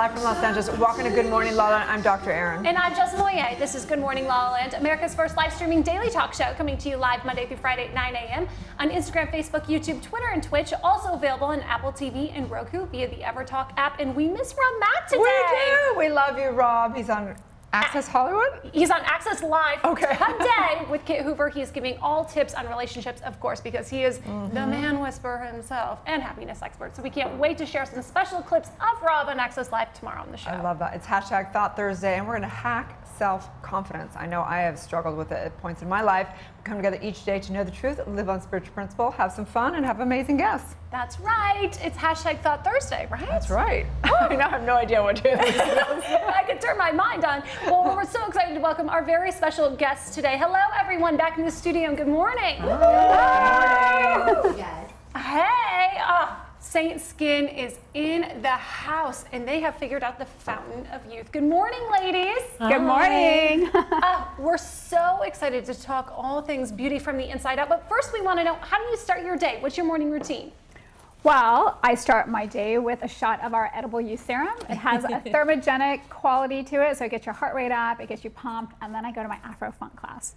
live from Los Angeles. Welcome to Good Morning, LaLa. I'm Dr. Erin. And I'm Jess Moye. This is Good Morning, LaLa Land, America's first live streaming daily talk show, coming to you live Monday through Friday at 9 a.m. on Instagram, Facebook, YouTube, Twitter, and Twitch. Also available on Apple TV and Roku via the EverTalk app. And we miss Rob Matt today. We do. We love you, Rob. He's on Access Hollywood? He's on Access Live today with Kit Hoover. He is giving all tips on relationships, of course, because he is the man whisperer himself and happiness expert. So we can't wait to share some special clips of Rob on Access Live tomorrow on the show. I love that. It's hashtag Thought Thursday, and we're going to hack self-confidence. I know I have struggled with it at points in my life. We come together each day to know the truth, live on spiritual principle, have some fun, and have amazing guests. That's right. It's hashtag Thought Thursday, right? That's right. I now have no idea what to do. I could turn my mind on. Well, we're so excited to welcome our very special guests today. Hello, everyone, back in the studio. Good morning. Good morning. Yes. Hey. Saint Skin is in the house, and they have figured out the fountain of youth. Good morning, ladies. Hi. Good morning. We're so excited to talk all things beauty from the inside out. But first, we want to know, how do you start your day? What's your morning routine? Well, I start my day with a shot of our edible youth serum. It has a thermogenic quality to it, so it gets your heart rate up, it gets you pumped, and then I go to my Afro Funk class.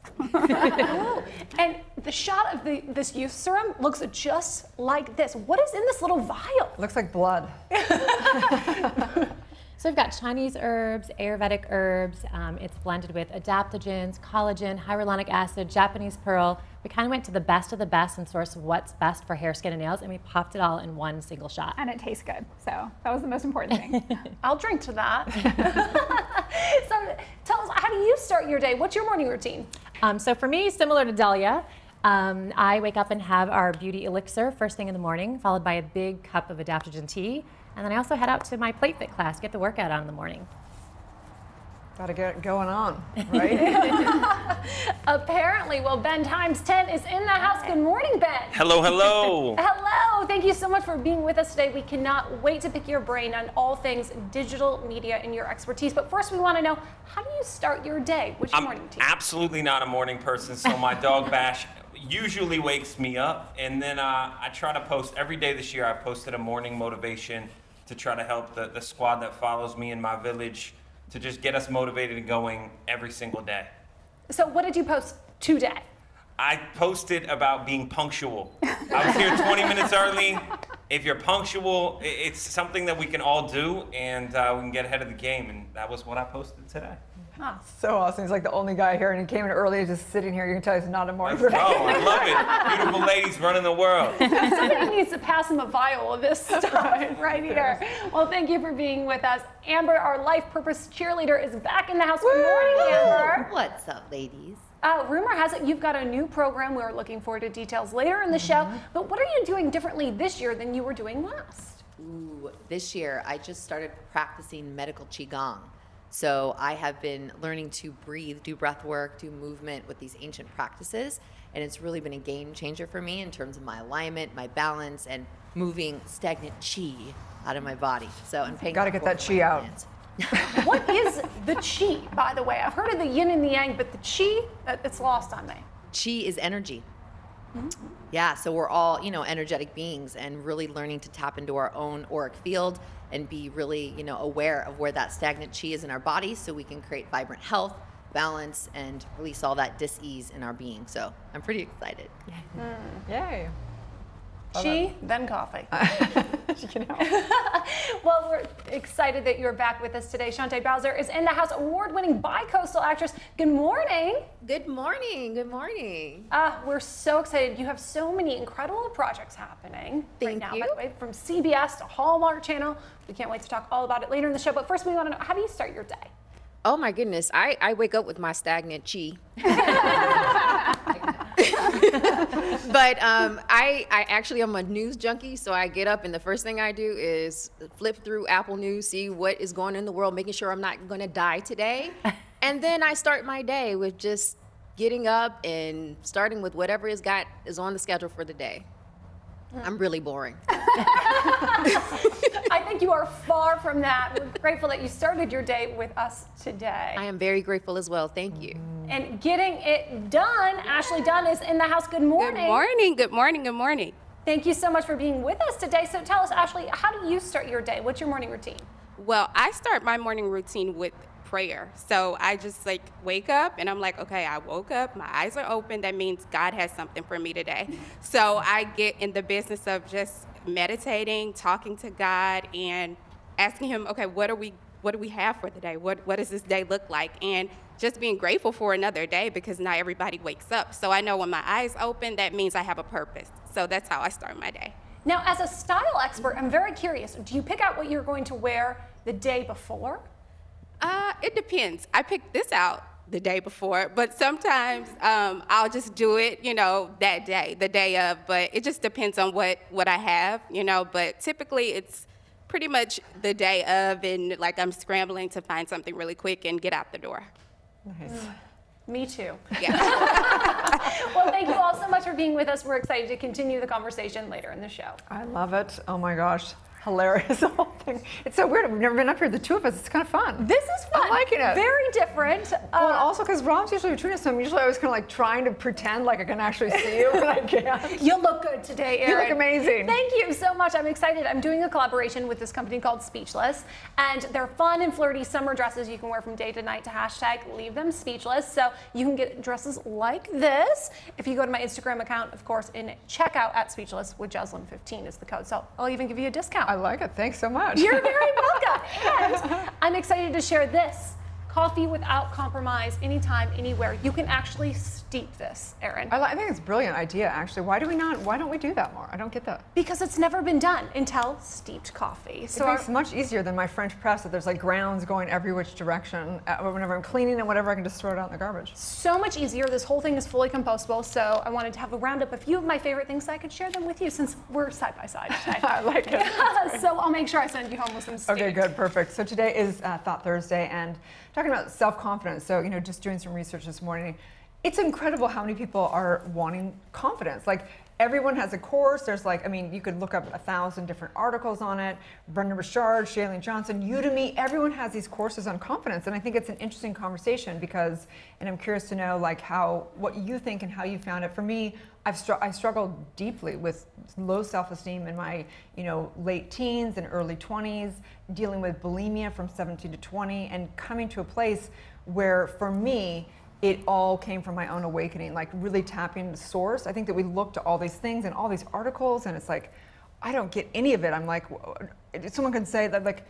And the shot of this youth serum looks just like this. What is in this little vial? Looks like blood. So we've got Chinese herbs, Ayurvedic herbs. It's blended with adaptogens, collagen, hyaluronic acid, Japanese pearl. We kind of went to the best of the best and sourced what's best for hair, skin, and nails, and we popped it all in one single shot. And it tastes good, so that was the most important thing. I'll drink to that. So tell us, how do you start your day? What's your morning routine? So for me, similar to Dahlia, I wake up and have our beauty elixir first thing in the morning, followed by a big cup of adaptogen tea. And then I also head out to my plate fit class, get the workout on in the morning. Gotta get it going on, right? Apparently, well, Ben times 10 is in the house. Good morning, Ben. Hello, hello. Hello. Thank you so much for being with us today. We cannot wait to pick your brain on all things digital media and your expertise. But first, we want to know, how do you start your day? What's your morning routine? Absolutely not a morning person, so my dog Bash usually wakes me up, and then I try to post every day this year. I posted a morning motivation to try to help the squad that follows me in my village to just get us motivated and going every single day. So what did you post today? I posted about being punctual. I was here 20 minutes early. If you're punctual, it's something that we can all do, and we can get ahead of the game, and that was what I posted today. So awesome. He's like the only guy here, and he came in early, just sitting here. You can tell he's not a morning Let's person. go. I love it. Beautiful ladies running the world. Somebody needs to pass him a vial of this stuff right here. Well, thank you for being with us. Amber, our life purpose cheerleader, is back in the house. Good morning, Amber. What's up, ladies? Rumor has it you've got a new program. We're looking forward to details later in the show. But what are you doing differently this year than you were doing last? Ooh, this year I just started practicing medical qigong. So I have been learning to breathe, do breath work, do movement with these ancient practices. And it's really been a game changer for me in terms of my alignment, my balance, and moving stagnant chi out of my body. So I'm paying. Gotta get that chi out. What is the chi, by the way? I've heard of the yin and the yang, but the chi, it's lost on me. Chi is energy. Yeah, so we're all, energetic beings, and really learning to tap into our own auric field and be really, aware of where that stagnant chi is in our body, so we can create vibrant health, balance, and release all that dis-ease in our being. So I'm pretty excited. Yay. Chi, then coffee. Well, we're excited that you're back with us today. Chante Bowser is in the house, award-winning bi-coastal actress. Good morning. Good morning. Good morning. We're so excited. You have so many incredible projects happening right now, by the way, from CBS to Hallmark Channel. We can't wait to talk all about it later in the show. But first, we want to know, how do you start your day? Oh my goodness, I wake up with my stagnant chi. But I'm a news junkie, so I get up and the first thing I do is flip through Apple News, see what is going on in the world, making sure I'm not going to die today. And then I start my day with just getting up and starting with whatever is on the schedule for the day. I'm really boring. I think you are far from that. We're grateful that you started your day with us today. I am very grateful as well. Thank you. And getting it done, Ashley Dunn is in the house. Good morning. Good morning. Good morning. Good morning. Thank you so much for being with us today. So tell us, Ashley, how do you start your day? What's your morning routine? Well, I start my morning routine with prayer. So I just like wake up and I'm like, okay, I woke up, my eyes are open. That means God has something for me today. So I get in the business of just meditating, talking to God, and asking him, okay, what do we have for the day? What does this day look like? And just being grateful for another day, because not everybody wakes up. So I know when my eyes open, that means I have a purpose. So that's how I start my day. Now, as a style expert, I'm very curious. Do you pick out what you're going to wear the day before? It depends. I picked this out the day before, but sometimes I'll just do it, that day, the day of. But it just depends on what I have, But typically it's pretty much the day of, and like I'm scrambling to find something really quick and get out the door. Nice. Me too. Yeah. Well, thank you all so much for being with us. We're excited to continue the conversation later in the show. I love it. Oh my gosh. Hilarious, the whole thing. It's so weird. We've never been up here, the two of us. It's kind of fun. This is fun. I'm liking it. Very different. Well, and also because Rob's usually between us, so I'm usually always kind of like trying to pretend like I can actually see you, but I can't. You look good today, Erin. You look amazing. Thank you so much. I'm excited. I'm doing a collaboration with this company called Speechless, and they're fun and flirty summer dresses you can wear from day to night to #leave them speechless. So you can get dresses like this if you go to my Instagram account, of course, in checkout at Speechless with Jeslyn15 is the code. So I'll even give you a discount. I like it. Thanks so much. You're very welcome. And I'm excited to share this. Coffee without compromise, anytime, anywhere. You can actually steep this, Erin. I think it's a brilliant idea, actually. Why don't we do that more? I don't get that. Because it's never been done until steeped coffee. So it makes it much easier than my French press that there's like grounds going every which direction. Whenever I'm cleaning and whatever, I can just throw it out in the garbage. So much easier. This whole thing is fully compostable. So I wanted to have a roundup of a few of my favorite things so I could share them with you since we're side by side today. I like it. So I'll make sure I send you home with some steak. Okay, good, perfect. So today is Thought Thursday, and talking about self-confidence. So, just doing some research this morning, it's incredible how many people are wanting confidence. Like, everyone has a course. There's you could look up 1,000 different articles on it. Brendan Burchard, Shailene Johnson, Udemy, everyone has these courses on confidence. And I think it's an interesting conversation because, and I'm curious to know what you think and how you found it. For me, I struggled deeply with low self-esteem in my, late teens and early 20s, dealing with bulimia from 17 to 20, and coming to a place where, for me, it all came from my own awakening, like really tapping the source. I think that we look to all these things and all these articles, and it's like, I don't get any of it. I'm like, someone can say that, like,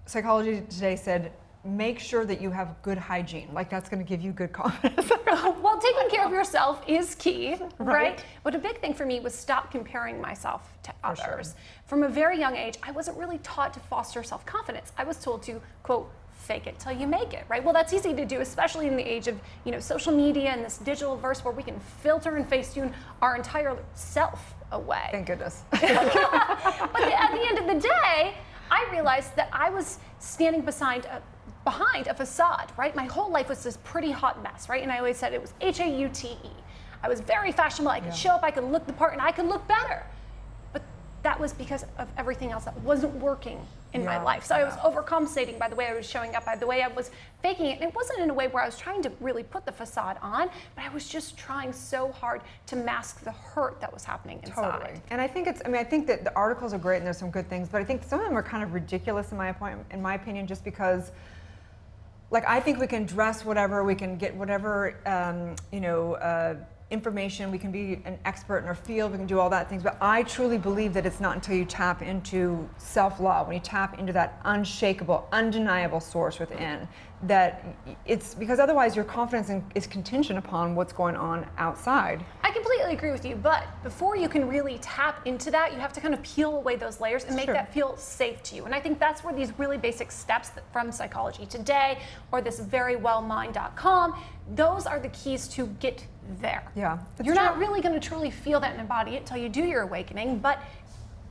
Psychology Today said, make sure that you have good hygiene. Like, that's going to give you good confidence. Well, taking care of yourself is key, right? But a big thing for me was stop comparing myself to others. Sure. From a very young age, I wasn't really taught to foster self-confidence. I was told to, quote, fake it till you make it, right? Well, that's easy to do, especially in the age of, social media and this digital verse where we can filter and Facetune our entire self away. Thank goodness. But at the end of the day, I realized that I was standing behind a facade, right? My whole life was this pretty hot mess, right? And I always said it was Haute. I was very fashionable. I could show up, I could look the part, and I could look better. But that was because of everything else that wasn't working in my life. So I was overcompensating by the way I was showing up, by the way I was faking it. And it wasn't in a way where I was trying to really put the facade on, but I was just trying so hard to mask the hurt that was happening inside. Totally. And I think I think that the articles are great and there's some good things, but I think some of them are kind of ridiculous in my opinion, just because, like, I think we can dress whatever, we can get whatever, information, we can be an expert in our field, we can do all that things, but I truly believe that it's not until you tap into self-love, when you tap into that unshakable, undeniable source within, that it's because otherwise your confidence is contingent upon what's going on outside. I completely agree with you, but before you can really tap into that, you have to kind of peel away those layers and make that feel safe to you. And I think that's where these really basic steps from Psychology Today or this verywellmind.com, those are the keys to get there. Yeah. You're not really going to truly feel that and embody it until you do your awakening, but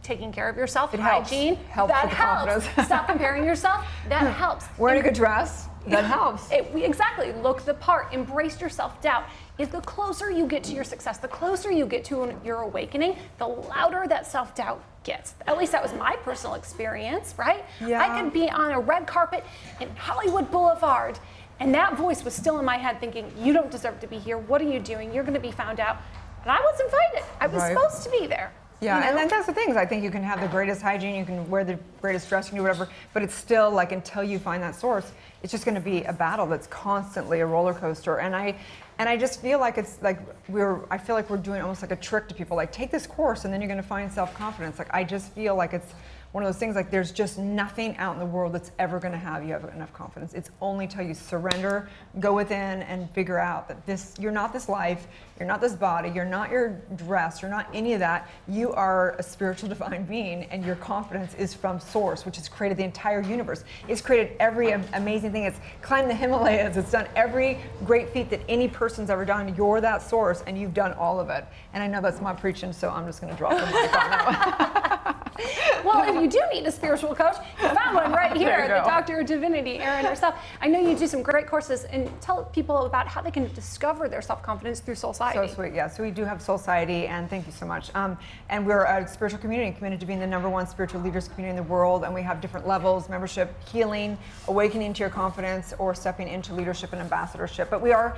taking care of yourself, hygiene, that helps. Stop comparing yourself, that helps. Wearing a good dress, that helps. Exactly. Look the part. Embrace your self-doubt. If the closer you get to your success, the closer you get to your awakening, the louder that self-doubt gets. At least that was my personal experience, right? Yeah. I could be on a red carpet in Hollywood Boulevard, and that voice was still in my head thinking, you don't deserve to be here. What are you doing? You're going to be found out. And I was invited. I was supposed to be there. Yeah, you know? and then that's the thing is I think you can have the greatest hygiene, you can wear the greatest dress, you can do whatever, but it's still like until you find that source, it's just going to be a battle that's constantly a roller coaster. And I just feel like it's like I feel like we're doing almost like a trick to people. Like, take this course and then you're going to find self-confidence. Like, I just feel like it's one of those things, like there's just nothing out in the world that's ever going to have you have enough confidence. It's only till you surrender, go within, and figure out that you're not this life, you're not this body, you're not your dress, you're not any of that. You are a spiritual divine being, and your confidence is from Source, which has created the entire universe. It's created every amazing thing. It's climbed the Himalayas. It's done every great feat that any person's ever done. You're that Source, and you've done all of it. And I know that's my preaching, so I'm just going to drop the mic on that one. Well, if you do need a spiritual coach, you found one right here, the Doctor of Divinity, Erin herself. I know you do some great courses, and tell people about how they can discover their self-confidence through Soulciety. So sweet, yeah. So we do have Soulciety, and thank you so much. And we're a spiritual community committed to being the #1 spiritual leaders community in the world, and we have different levels: membership, healing, awakening to your confidence, or stepping into leadership and ambassadorship. But we're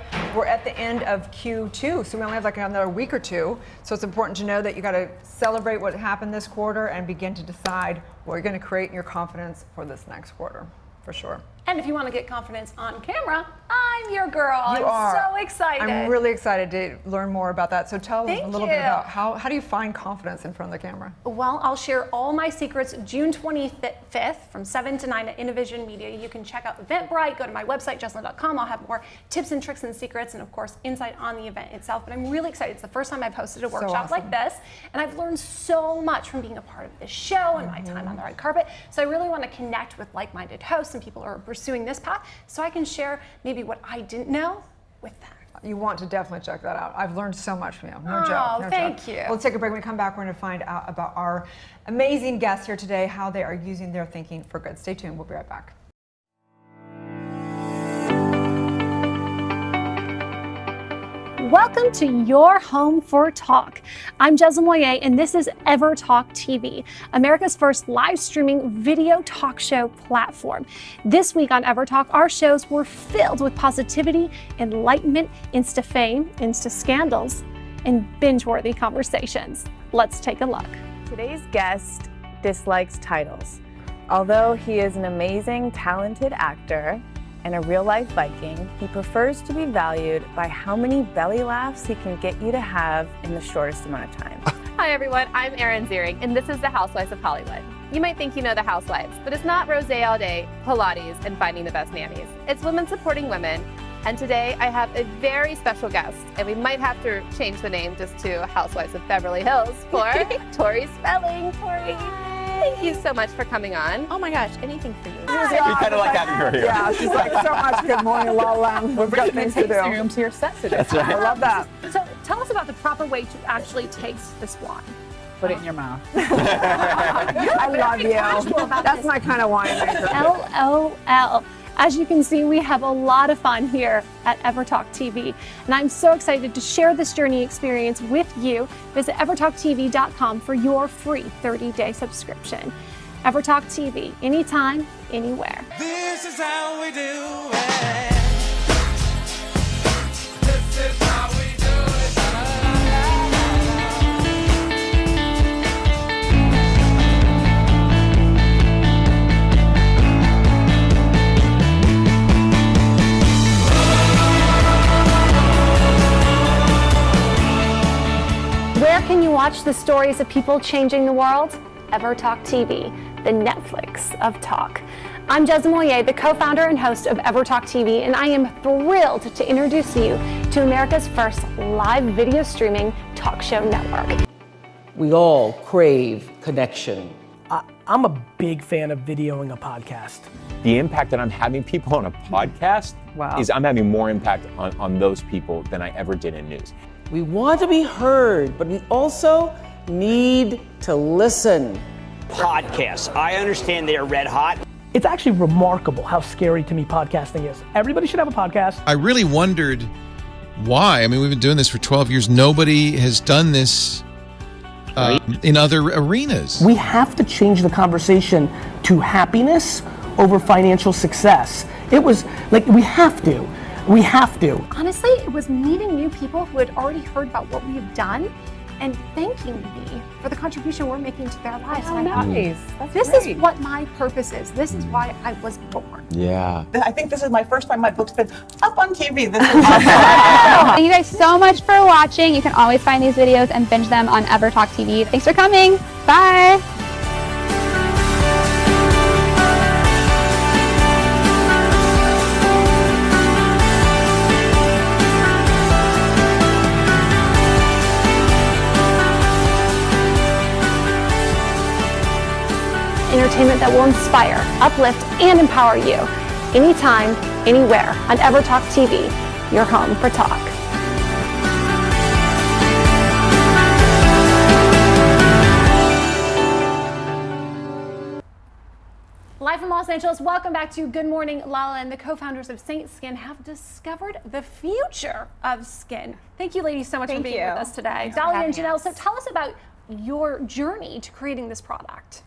at the end of Q2, so we only have like another week or two. So it's important to know that you got to celebrate what happened this quarter and begin to decide what you're going to create in your confidence for this next quarter, for sure. And if you want to get confidence on camera, I'm your girl. You are. So excited. I'm really excited to learn more about that. So tell us a little bit about how do you find confidence in front of the camera? Well, I'll share all my secrets June 25th from 7 to 9 at Innovision Media. You can check out Eventbrite, go to my website, jesslyn.com. I'll have more tips and tricks and secrets, and of course, insight on the event itself. But I'm really excited. It's the first time I've hosted a workshop like this, and I've learned so much from being a part of this show and my time on the red carpet. So I really want to connect with like-minded hosts and people who are pursuing this path, so I can share maybe what I didn't know with them. You want to definitely check that out. I've learned so much from you. No joke. No thank joke. you. Well, let's take a break. When we come back, we're going to find out about our amazing guests here today, how they are using their thinking for good. Stay tuned. We'll be right back. Welcome to your home for talk. I'm Jesslyn Moyer, and this is EverTalk TV, America's first live streaming video talk show platform. This week on EverTalk, our shows were filled with positivity, enlightenment, insta fame, insta scandals, and binge-worthy conversations. Let's take a look. Today's guest dislikes titles. Although he is an amazing, talented actor and a real-life Viking, he prefers to be valued by how many belly laughs he can get you to have in the shortest amount of time. Hi everyone, I'm Erin Ziering, and this is The Housewives of Hollywood. You might think you know The Housewives, but it's not rosé all day, Pilates, and finding the best nannies. It's women supporting women, and today I have a very special guest, and we might have to change the name just to Housewives of Beverly Hills for Tori Spelling. Tori, thank you so much for coming on. Oh my gosh, anything for you. We kind of like having her here. Yeah, she's like, so much good morning, LaLa. We've got things to do. Room to your set today. That's right. I love that. So tell us about the proper way to actually taste this wine. Put it in your mouth. I love you. That's my kind of winemaker. LOL. As you can see, we have a lot of fun here at EverTalk TV, and I'm so excited to share this journey experience with you. Visit evertalktv.com for your free 30-day subscription. EverTalk TV, anytime, anywhere. This is how we do it. This is how we do it. Where can you watch the stories of people changing the world? EverTalk TV, the Netflix of talk. I'm Jesslyn Moyer, the co-founder and host of EverTalk TV, and I am thrilled to introduce you to America's first live video streaming talk show network. We all crave connection. I'm a big fan of videoing a podcast. The impact that I'm having people on a podcast is I'm having more impact on those people than I ever did in news. We want to be heard, but we also need to listen. Podcasts. I understand they are red hot. It's actually remarkable how scary to me podcasting is. Everybody should have a podcast. I really wondered why. I mean, we've been doing this for 12 years. Nobody has done this in other arenas. We have to change the conversation to happiness over financial success. It was like, we have to. We have to. Honestly, it was meeting new people who had already heard about what we have done and thanking me for the contribution we're making to their lives. Oh, And I thought, nice. That's this great. is what my purpose is. This is why I was born. Yeah. I think this is my first time my book's been up on TV. This is awesome. Thank you guys so much for watching. You can always find these videos and binge them on EverTalk TV. Thanks for coming. Bye. Entertainment that will inspire, uplift, and empower you. Anytime, anywhere on EverTalk TV, your home for talk. Live from Los Angeles, welcome back to Good Morning LaLa, and the co-founders of Saint Skin have discovered the future of skin. Thank you ladies so much for being with us today. Dahila and Janelle, so tell us about your journey to creating this product.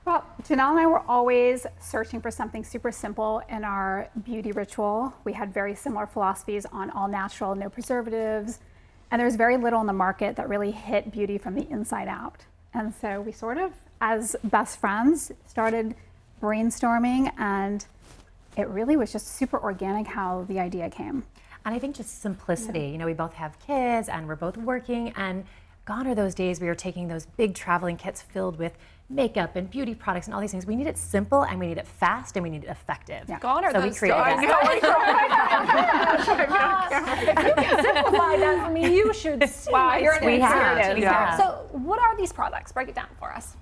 Well, Janelle and I were always searching for something super simple in our beauty ritual. We had very similar philosophies on all natural, no preservatives, and there's very little in the market that really hit beauty from the inside out. And so we sort of, as best friends, started brainstorming, and it really was just super organic how the idea came. And I think just simplicity. You know, we both have kids and we're both working, and gone are those days we were taking those big traveling kits filled with makeup and beauty products and all these things. We need it simple, and we need it fast, and we need it effective. Yeah. Gone are so those we created days. If you can simplify that for me, you should see. Wow, you're an expert. expert. So what are these products? Break it down for us.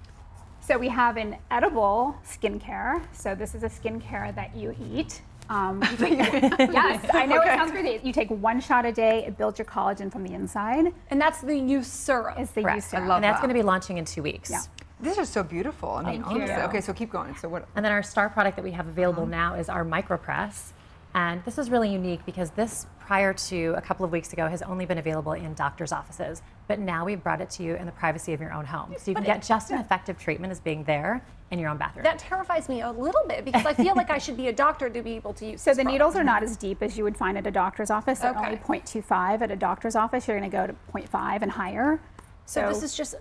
So we have an edible skincare. So this is a skincare that you eat. Yes, I know it sounds crazy. You take one shot a day, it builds your collagen from the inside. And that's the youth serum. It's the Correct. youth serum. And that's going to be launching in 2 weeks. Yeah. These are so beautiful. I mean, Thank you. honestly. Okay, so keep going. So what? And then our star product that we have available now is our micropress. And this is really unique because this, prior to a couple of weeks ago, has only been available in doctors' offices. But now we've brought it to you in the privacy of your own home. So you can get just an effective treatment as being there in your own bathroom. That terrifies me a little bit because I feel like I should be a doctor to be able to use So this the product. needles are not as deep as you would find at a doctor's office. They're only 0.25 at a doctor's office. You're going to go to 0.5 and higher. So this is just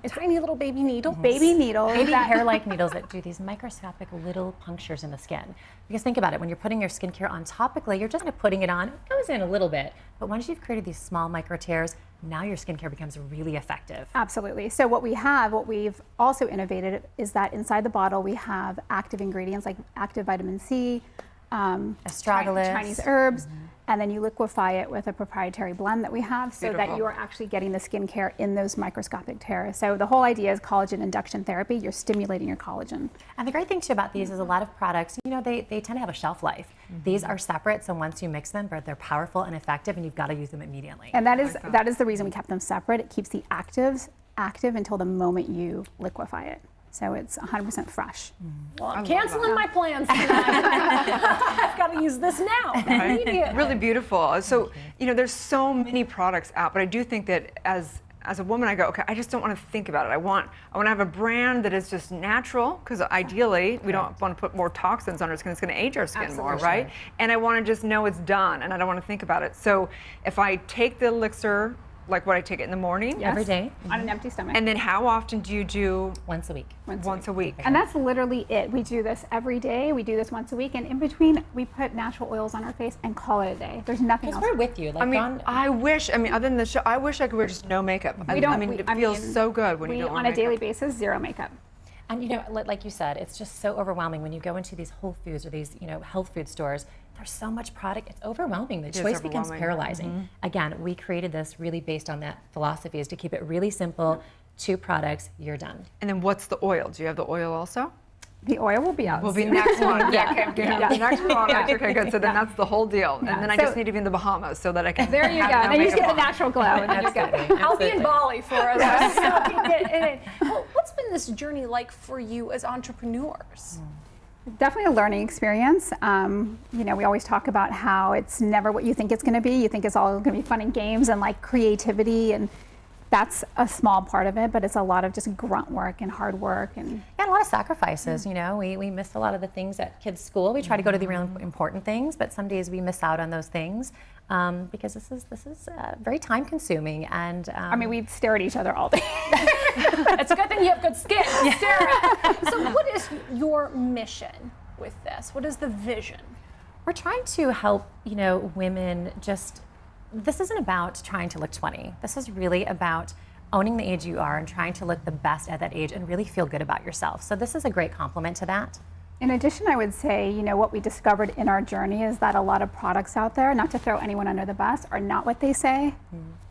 a tiny little baby needle. Baby needles. Baby hair-like needles that do these microscopic little punctures in the skin. Because think about it, when you're putting your skincare on topically, you're just putting it on, it goes in a little bit. But once you've created these small micro tears, now your skincare becomes really effective. Absolutely. So what we've also innovated is that inside the bottle we have active ingredients like active vitamin C, astragalus, Chinese herbs, and then you liquefy it with a proprietary blend that we have so that Beautiful. you are actually getting the skincare in those microscopic tears. So the whole idea is collagen induction therapy. You're stimulating your collagen. And the great thing too about these is a lot of products, you know, they tend to have a shelf life. These are separate, so once you mix them, they're powerful and effective, and you've got to use them immediately. And that is the reason we kept them separate. It keeps the actives active until the moment you liquefy it. So it's 100% fresh. Well, I'm canceling my plans tonight. I've got to use this now. Immediately. Really beautiful. So, you know, there's so many products out, but I do think that as a woman, I go, okay, I just don't want to think about it. I want to have a brand that is just natural, because ideally we don't want to put more toxins on our skin. It's going to age our skin more, right? And I want to just know it's done, and I don't want to think about it. So if I take the elixir, like what I take it in the morning, Yes. Every day. On an empty stomach. and then how often do you do? Once a week. Once a week. And that's literally it. We do this every day. We do this once a week. And in between, we put natural oils on our face and call it a day. There's nothing else. Because we're with you. Like I mean, I wish, other than the show, I wish I could wear just no makeup. It feels so good when you don't wear on a makeup. daily basis, zero makeup. And you know, like you said, it's just so overwhelming when you go into these Whole Foods or these, you know, health food stores. There's so much product, it's overwhelming. The choice becomes paralyzing. Again, we created this really based on that philosophy, is to keep it really simple, 2 products, you're done. And then what's the oil? Do you have the oil also? The oil will be out. Will be soon. next one. Yeah. Okay, the next product. Okay, good. So then that's the whole deal. Yeah. And then I So- just need to be in the Bahamas so that I can. There you go. have no And you just get the makeup on. natural glow. And then you're good. I'll be in Bali for us. So I can get in. Well, what's been this journey like for you as entrepreneurs? Definitely a learning experience. You know, we always talk about how it's never what you think it's going to be. You think it's all going to be fun and games and like creativity, and that's a small part of it, but it's a lot of just grunt work and hard work. And Yeah, had a lot of sacrifices, we missed a lot of the things at kids' school. We try to go to the real important things, but some days we miss out on those things because this is very time consuming. And we'd stare at each other all day. It's a good thing you have good skin to stare at. So what is your mission with this? What is the vision? We're trying to help, women this isn't about trying to look 20. This is really about owning the age you are and trying to look the best at that age and really feel good about yourself. So this is a great complement to that. In addition, I would say, what we discovered in our journey is that a lot of products out there, not to throw anyone under the bus, are not what they say.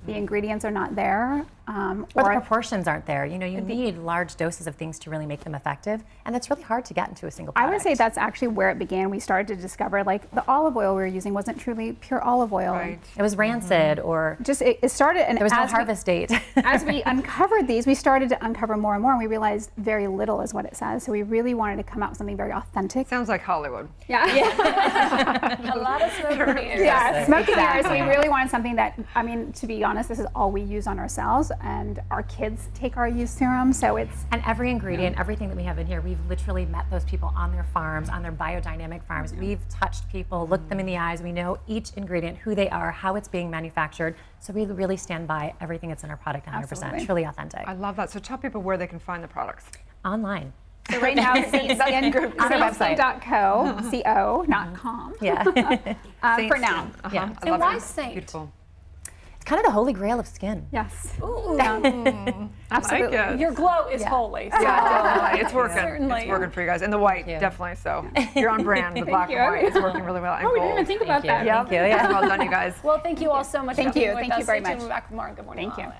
The ingredients are not there. Or the proportions aren't there. You need large doses of things to really make them effective, and that's really hard to get into a single product. I would say that's actually where it began. We started to discover, the olive oil we were using wasn't truly pure olive oil. Right. It was rancid, or just it started, and there was no harvest date. As we uncovered these, we started to uncover more and more, and we realized very little is what it says. So we really wanted to come out with something very authentic. Sounds like Hollywood. Yeah. A lot of smoke and mirrors. Yeah, smoke and mirrors. We really wanted something that, to be honest, this is all we use on ourselves, and our kids take our use serum, so it's... And every ingredient, everything that we have in here, we've literally met those people on their farms, on their biodynamic farms. We've touched people, looked them in the eyes. We know each ingredient, who they are, how it's being manufactured. So we really stand by everything that's in our product 100%. Absolutely. Truly authentic. I love that. So tell people where they can find the products. Online. So right now, it's on our website. Co, not com. Yeah. For now. Yeah. And why Saint? Beautiful. It's kind of the holy grail of skin. Yes. Ooh. Absolutely. Like it. Your glow is holy. So. Yeah, definitely. It's working. Certainly. It's working for you guys. And the white, definitely. So you're on brand. The black and white is working really well. And We didn't gold. even think about that. Yep. Thank you. Yeah. Well done, you guys. Well, thank you all so much Thank for being you. with Thank us. you very Stay tuned. much. We're back with more. Good morning. Thank you.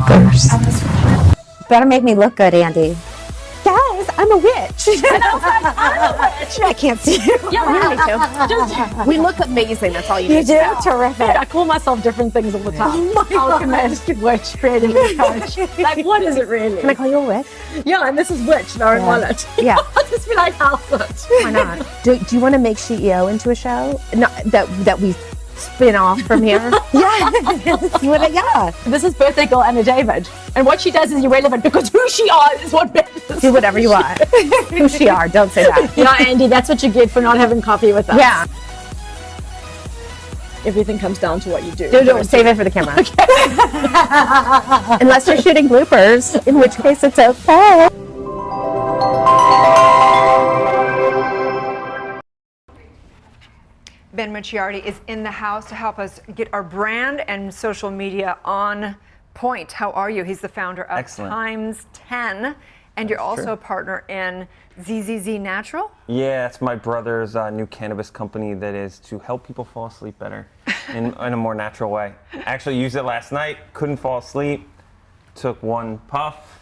Thanks. Better make me look good, Andy. Guys, I'm a witch. I can't see you. Yeah, we look amazing. That's all you You need do? to know. Terrific. I call myself different things all the time. Oh my Alchemist, witch, creativity coach. Like, what is it really? Can I call you a witch? Yeah, and this is witch, Lauren Wallet. Yeah. I'll just be like, Alfred. Why not? Do you want to make CEO into a show? No, that we spin off from here? Yeah. Yeah. This is birthday girl Anna David. And what she does is irrelevant because who she is what matters. Do whatever you want. Who she are, don't say that. Yeah, Andy, that's what you get for not having coffee with us. Yeah. Everything comes down to what you do. Do save it for the camera. Okay. Unless you're shooting bloopers, in which case it's okay. Ben Ricciardi is in the house to help us get our brand and social media on point. How are you? He's the founder of Excellent. Times 10, and you're also true. a partner in ZZZ Natural. Yeah, it's my brother's new cannabis company that is to help people fall asleep better in a more natural way. I actually used it last night, couldn't fall asleep, took one puff,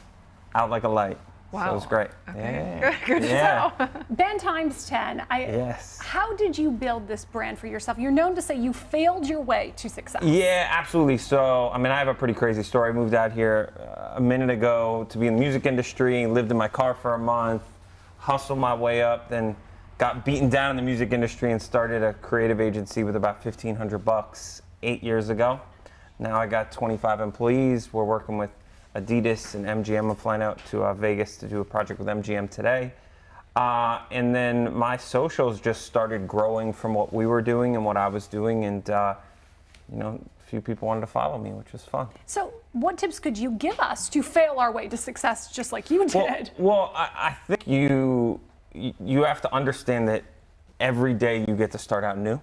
out like a light. Wow. So it was great. Okay. Yeah. Good to Yeah. know. Ben Times 10. Yes. How did you build this brand for yourself? You're known to say you failed your way to success. Yeah, absolutely. So, I mean, I have a pretty crazy story. I moved out here a minute ago to be in the music industry, lived in my car for a month, hustled my way up, then got beaten down in the music industry and started a creative agency with about $1,500 8 years ago. Now I got 25 employees. We're working with Adidas and MGM. I'm flying out to Vegas to do a project with MGM today. And then my socials just started growing from what we were doing and what I was doing. And, you know, a few people wanted to follow me, which was fun. So what tips could you give us to fail our way to success just like you did? Well, I think you have to understand that every day you get to start out new.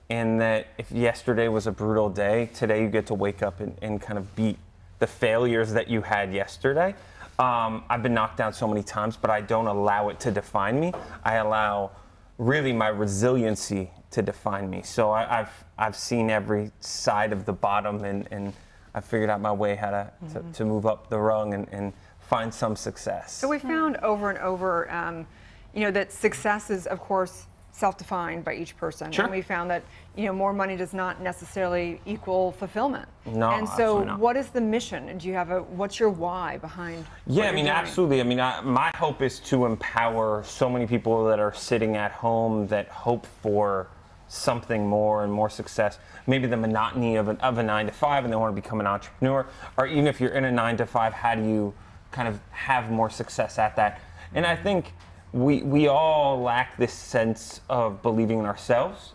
And that if yesterday was a brutal day, today you get to wake up and kind of beat the failures that you had yesterday. I've been knocked down so many times, but I don't allow it to define me. I allow really my resiliency to define me. So I've seen every side of the bottom and I've figured out my way how to move up the rung and find some success. So we found over and over, you know, that success is, of course, self-defined by each person. Sure. And we found that, you know, more money does not necessarily equal fulfillment. No, and so absolutely not. what is the mission? Do you have what's your why behind Yeah, what I mean, you're doing? absolutely. I mean, my hope is to empower so many people that are sitting at home that hope for something more and more success, maybe the monotony of a 9-to-5 and they want to become an entrepreneur, or even if you're in a 9-to-5, how do you kind of have more success at that? And I think we all lack this sense of believing in ourselves.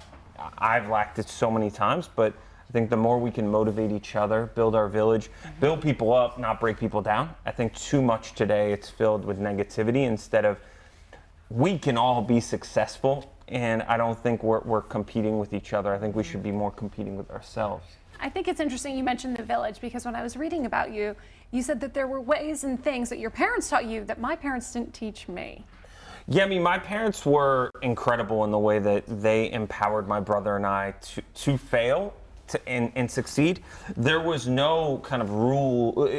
I've lacked it so many times, but I think the more we can motivate each other, build our village, build people up, not break people down. I think too much today it's filled with negativity instead of we can all be successful, and I don't think we're competing with each other. I think we should be more competing with ourselves. I think it's interesting you mentioned the village, because when I was reading about you, you said that there were ways and things that your parents taught you that my parents didn't teach me. Yeah, I mean, my parents were incredible in the way that they empowered my brother and I to fail and succeed. There was no kind of rule,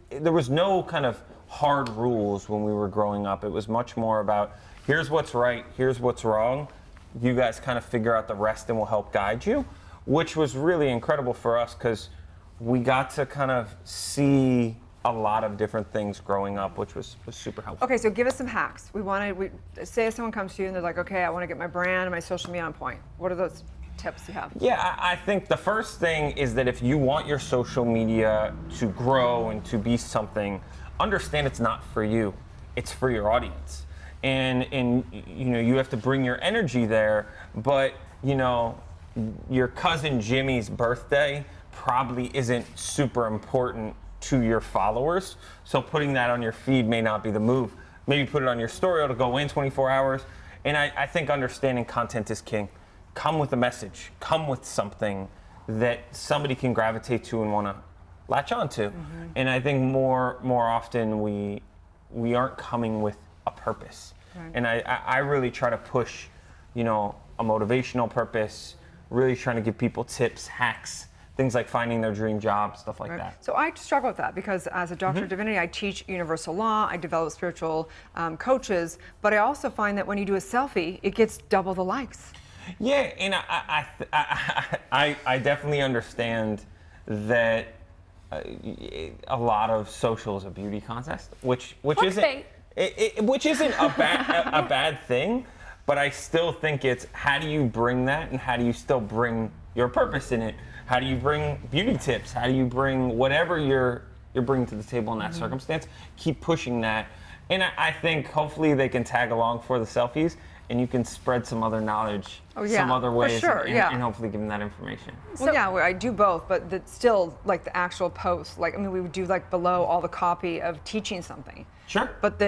there was no kind of hard rules when we were growing up. It was much more about, here's what's right, here's what's wrong. You guys kind of figure out the rest and we'll help guide you, which was really incredible for us because we got to kind of see a lot of different things growing up, which was super helpful. Okay, so give us some hacks. Say someone comes to you and they're like, okay, I want to get my brand and my social media on point. What are those tips you have? Yeah, I think the first thing is that if you want your social media to grow and to be something, understand it's not for you, it's for your audience. And you know, you have to bring your energy there, but you know, your cousin Jimmy's birthday probably isn't super important to your followers, so putting that on your feed may not be the move. Maybe put it on your story, it'll go in 24 hours. And I think understanding content is king. Come with a message, come with something that somebody can gravitate to and want to latch on to. And I think more often we aren't coming with a purpose. Right. And I really try to push, you know, a motivational purpose, really trying to give people tips, hacks, things like finding their dream job, stuff like that. So I struggle with that because as a doctor of divinity, I teach universal law, I develop spiritual coaches, but I also find that when you do a selfie, it gets double the likes. Yeah, and I definitely understand that a lot of social is a beauty contest, which isn't a bad thing, but I still think it's how do you bring that and how do you still bring your purpose in it? How do you bring beauty tips? How do you bring whatever you're bringing to the table in that circumstance? Keep pushing that, and I think hopefully they can tag along for the selfies. And you can spread some other knowledge, some other ways, and hopefully give them that information. Well, yeah, I do both, but still, like the actual post, like, I mean, we would do like below all the copy of teaching something. Sure. But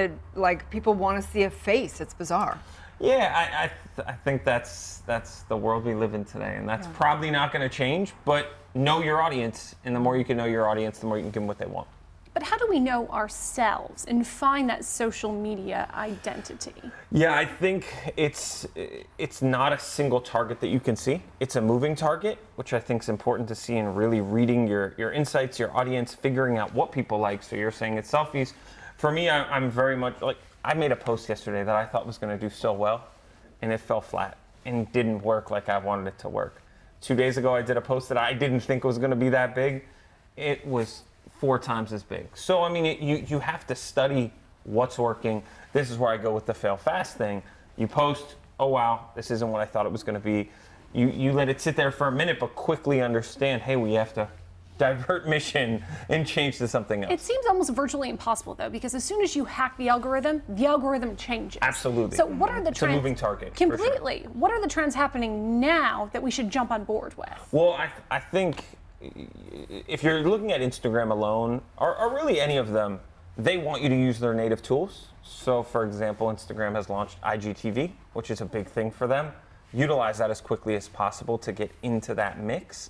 people want to see a face. It's bizarre. Yeah, I think that's the world we live in today, and that's probably not going to change. But know your audience, and the more you can know your audience, the more you can give them what they want. But how do we know ourselves and find that social media identity? Yeah, I think it's not a single target that you can see. It's a moving target, which I think is important to see, and really reading your insights, your audience, figuring out what people like. So you're saying it's selfies. For me, I'm very much like, I made a post yesterday that I thought was going to do so well, and it fell flat and didn't work like I wanted it to work. 2 days ago, I did a post that I didn't think was going to be that big. It was 4 times as big. So, I mean, you have to study what's working. This is where I go with the fail fast thing. You post, oh wow, this isn't what I thought it was going to be. You let it sit there for a minute, but quickly understand, hey, we have to divert mission and change to something else. It seems almost virtually impossible, though, because as soon as you hack the algorithm changes. Absolutely. So what are the trends? It's a moving target. Completely. For sure. What are the trends happening now that we should jump on board with? Well, I think if you're looking at Instagram alone, or really any of them, they want you to use their native tools. So, for example, Instagram has launched IGTV, which is a big thing for them. Utilize that as quickly as possible to get into that mix.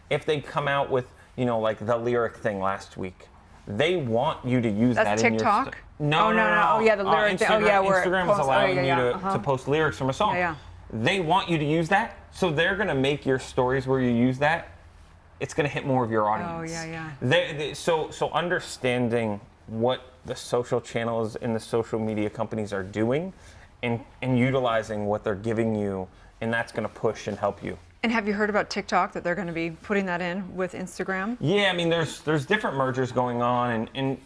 If they come out with, you know, like the lyric thing last week, they want you to use that in your... That's TikTok? No. Oh, yeah, the lyric thing. Instagram is allowing you to post lyrics from a song. Yeah. They want you to use that, so they're going to make your stories where you use that. It's going to hit more of your audience. Oh, yeah. So understanding what the social channels and the social media companies are doing and utilizing what they're giving you, and that's going to push and help you. And have you heard about TikTok, that they're going to be putting that in with Instagram? Yeah, I mean, there's different mergers going on, and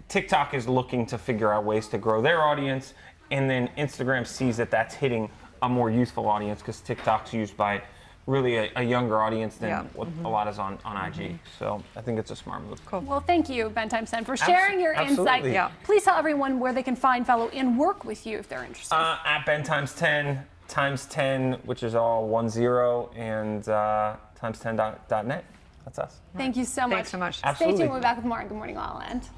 TikTok is looking to figure out ways to grow their audience, and then Instagram sees that that's hitting a more youthful audience because TikTok's used by really a younger audience than what a lot is on IG. So I think it's a smart move. Cool. Well, thank you, Ben Times 10, for sharing your insight. Yeah. Please tell everyone where they can find, follow, and work with you if they're interested. At Ben Times 10, times 10, which is all 10, and times10.net. That's us. Thank you so much. Thanks so much. Stay tuned. We'll be back with more on Good Morning La La Land.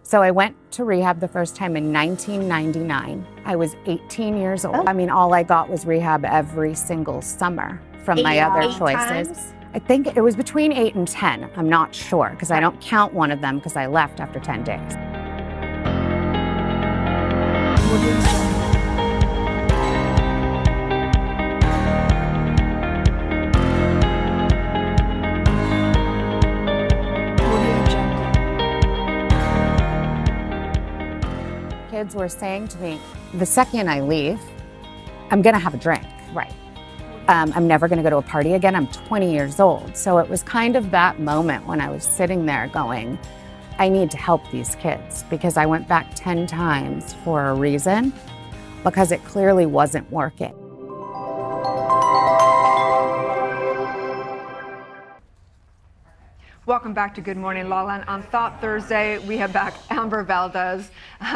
So I went to rehab the first time in 1999. I was 18 years old. I mean, all I got was rehab every single summer from my other choices. I think it was between 8 and 10. I'm not sure because I don't count one of them because I left after 10 days. Kids were saying to me, the second I leave, I'm gonna have a drink. Right. I'm never gonna go to a party again. I'm 20 years old. So it was kind of that moment when I was sitting there going, I need to help these kids because I went back 10 times for a reason, because it clearly wasn't working. Welcome back to Good Morning La La. On Thought Thursday, we have back Amber Valdez,